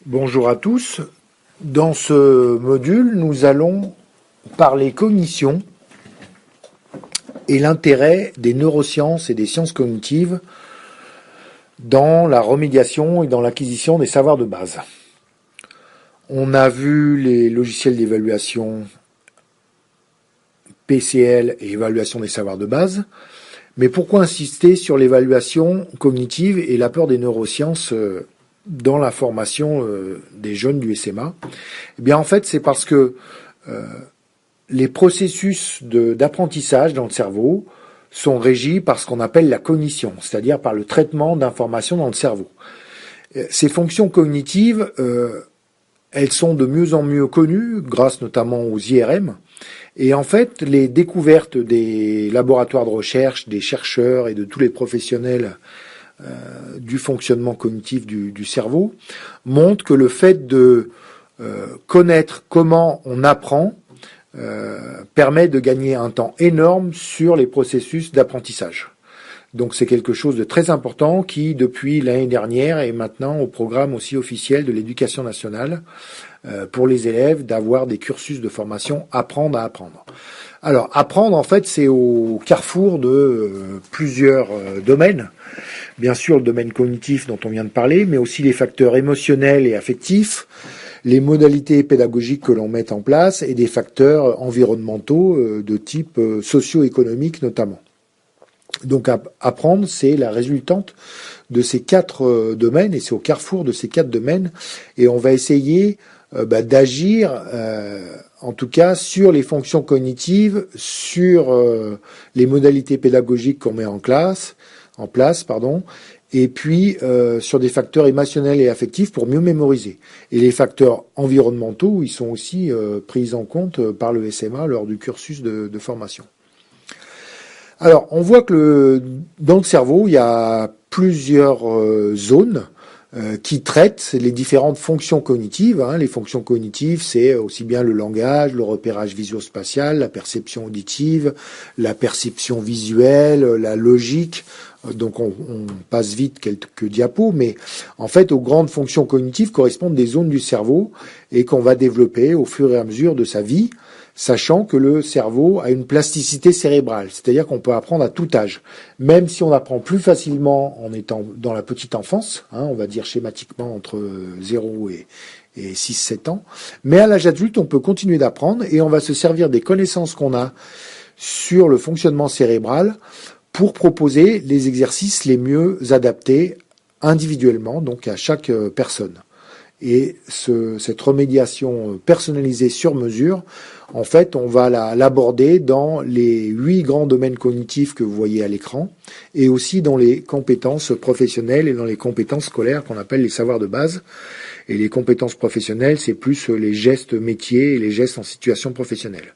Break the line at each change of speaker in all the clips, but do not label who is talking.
Bonjour à tous. Dans ce module, nous allons parler cognition et l'intérêt des neurosciences et des sciences cognitives dans la remédiation et dans l'acquisition des savoirs de base. On a vu les logiciels d'évaluation PCL et évaluation des savoirs de base, mais pourquoi insister sur l'évaluation cognitive et l'apport des neurosciences dans la formation des jeunes du SMA? Eh bien, en fait, c'est parce que les processus d'apprentissage dans le cerveau sont régis par ce qu'on appelle la cognition, c'est-à-dire par le traitement d'informations dans le cerveau. Ces fonctions cognitives, elles sont de mieux en mieux connues, grâce notamment aux IRM, et en fait, les découvertes des laboratoires de recherche, des chercheurs et de tous les professionnels du fonctionnement cognitif du cerveau montrent que le fait de connaître comment on apprend permet de gagner un temps énorme sur les processus d'apprentissage. Donc c'est quelque chose de très important qui, depuis l'année dernière, est maintenant au programme aussi officiel de l'éducation nationale pour les élèves d'avoir des cursus de formation apprendre à apprendre. Alors apprendre, en fait, c'est au carrefour de plusieurs domaines. Bien sûr, le domaine cognitif dont on vient de parler, mais aussi les facteurs émotionnels et affectifs, les modalités pédagogiques que l'on met en place et des facteurs environnementaux de type socio-économique notamment. Donc apprendre, c'est la résultante de ces quatre domaines et c'est au carrefour de ces quatre domaines et on va essayer d'agir en tout cas sur les fonctions cognitives, sur les modalités pédagogiques qu'on met en place, et puis sur des facteurs émotionnels et affectifs pour mieux mémoriser. Et les facteurs environnementaux, ils sont aussi pris en compte par le SMA lors du cursus de formation. Alors, on voit que dans le cerveau, il y a plusieurs zones qui traitent les différentes fonctions cognitives. Les fonctions cognitives, c'est aussi bien le langage, le repérage visuospatial, la perception auditive, la perception visuelle, la logique. Donc on passe vite quelques diapos, mais en fait aux grandes fonctions cognitives correspondent des zones du cerveau et qu'on va développer au fur et à mesure de sa vie, sachant que le cerveau a une plasticité cérébrale, c'est-à-dire qu'on peut apprendre à tout âge, même si on apprend plus facilement en étant dans la petite enfance, on va dire schématiquement entre 0 et 6-7 ans, mais à l'âge adulte on peut continuer d'apprendre et on va se servir des connaissances qu'on a sur le fonctionnement cérébral pour proposer les exercices les mieux adaptés individuellement, donc à chaque personne. Et cette remédiation personnalisée sur mesure, en fait, on va l'aborder dans les 8 grands domaines cognitifs que vous voyez à l'écran, et aussi dans les compétences professionnelles et dans les compétences scolaires qu'on appelle les savoirs de base. Et les compétences professionnelles, c'est plus les gestes métiers et les gestes en situation professionnelle.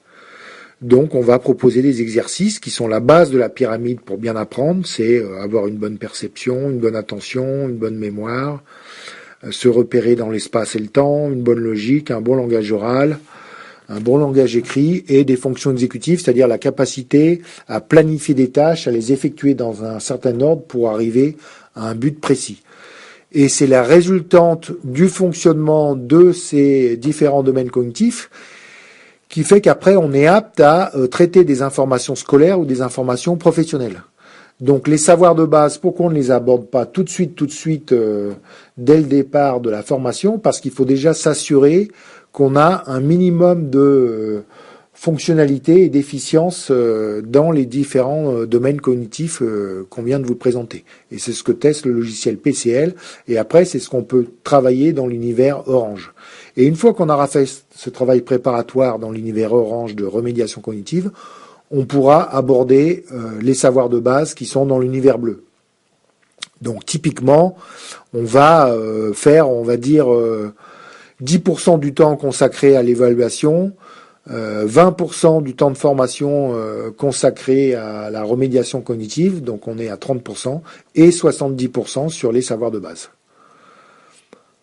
Donc on va proposer des exercices qui sont la base de la pyramide pour bien apprendre, c'est avoir une bonne perception, une bonne attention, une bonne mémoire, se repérer dans l'espace et le temps, une bonne logique, un bon langage oral, un bon langage écrit et des fonctions exécutives, c'est-à-dire la capacité à planifier des tâches, à les effectuer dans un certain ordre pour arriver à un but précis. Et c'est la résultante du fonctionnement de ces différents domaines cognitifs qui fait qu'après on est apte à traiter des informations scolaires ou des informations professionnelles. Donc les savoirs de base, pourquoi on ne les aborde pas tout de suite, dès le départ de la formation? Parce qu'il faut déjà s'assurer qu'on a un minimum de fonctionnalité et d'efficience dans les différents domaines cognitifs qu'on vient de vous présenter. Et c'est ce que teste le logiciel PCL, et après c'est ce qu'on peut travailler dans l'univers Orange. Et une fois qu'on aura fait ce travail préparatoire dans l'univers Orange de remédiation cognitive, on pourra aborder les savoirs de base qui sont dans l'univers bleu. Donc typiquement, on va faire, on va dire, 10% du temps consacré à l'évaluation, 20% du temps de formation consacré à la remédiation cognitive, donc on est à 30%, et 70% sur les savoirs de base.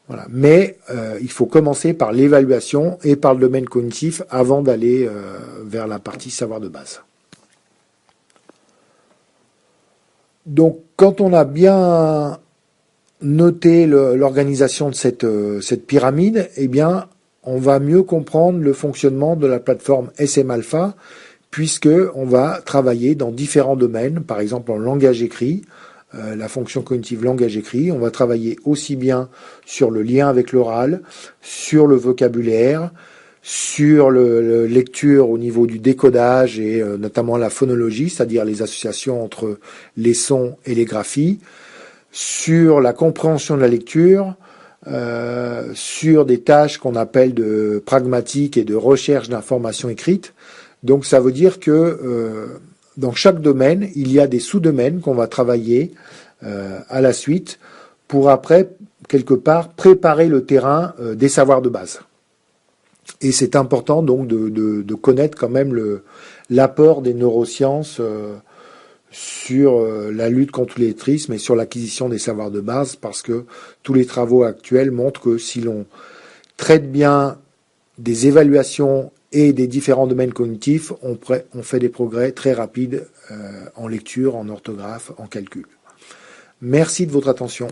Voilà. Mais il faut commencer par l'évaluation et par le domaine cognitif avant d'aller vers la partie savoir de base. Donc quand on a bien noter l'organisation de cette pyramide, eh bien, on va mieux comprendre le fonctionnement de la plateforme SM Alpha, puisque on va travailler dans différents domaines, par exemple en langage écrit, la fonction cognitive langage écrit. On va travailler aussi bien sur le lien avec l'oral, sur le vocabulaire, sur le lecture au niveau du décodage et notamment la phonologie, c'est-à-dire les associations entre les sons et les graphies, sur la compréhension de la lecture, sur des tâches qu'on appelle de pragmatique et de recherche d'informations écrites. Donc ça veut dire que dans chaque domaine, il y a des sous-domaines qu'on va travailler à la suite pour après, quelque part, préparer le terrain des savoirs de base. Et c'est important donc de connaître quand même l'apport des neurosciences sur la lutte contre l'illettrisme et sur l'acquisition des savoirs de base, parce que tous les travaux actuels montrent que si l'on traite bien des évaluations et des différents domaines cognitifs, on fait des progrès très rapides en lecture, en orthographe, en calcul. Merci de votre attention.